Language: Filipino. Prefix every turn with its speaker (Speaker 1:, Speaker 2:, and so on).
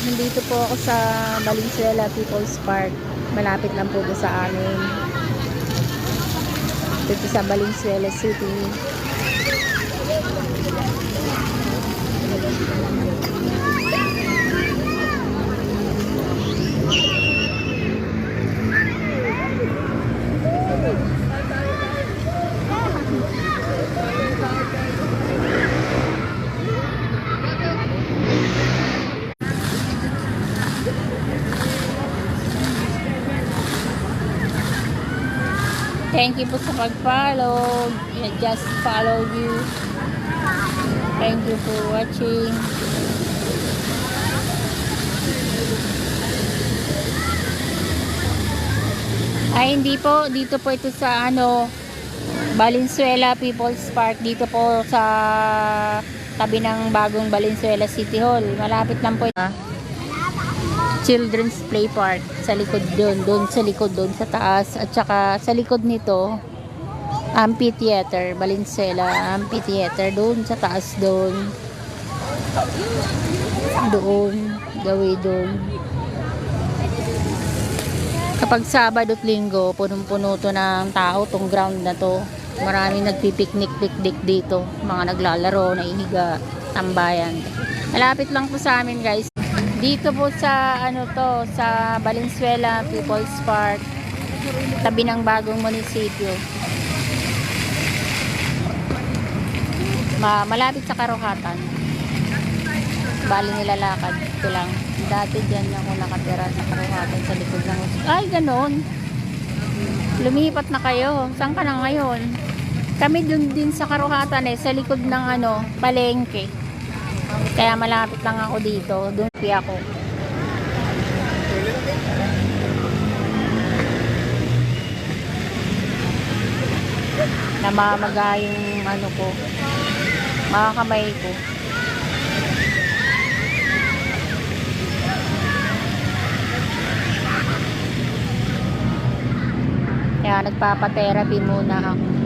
Speaker 1: Nandito po ako sa Valenzuela People's Park. Malapit lang po sa amin. Dito sa Valenzuela City. Thank you po sa pag-follow. I just follow you. Thank you for watching. Ay, hindi po. Dito po ito sa Valenzuela People's Park. Dito po sa tabi ng bagong Valenzuela City Hall. Malapit lang po ito. Children's Play Park sa likod doon sa likod doon sa taas, at saka sa likod nito Amphitheater, Valenzuela Amphitheater doon sa taas doon gawin doon. Kapag Sabado at Linggo, punong-puno to ng tao tong ground na to. Maraming nagpipiknik-piknik dito, mga naglalaro, naihiga, tambayan. Malapit lang po sa amin, guys. Dito po sa sa Valenzuela People's Park, tabi ng bagong munisipyo. Malapit sa Karuhatan. Bali nilalakad ito lang. Dati dyan ako nakatira sa Karuhatan sa likod ng ay ganon. Lumipat na kayo. Saan ka na ngayon? Kami dun din sa Karuhatan sa likod ng palengke. Kaya malapit lang ako dito. Doon ako. Namamaga yung ko, mga kamay ko. Kaya nagpapa-therapy muna ako.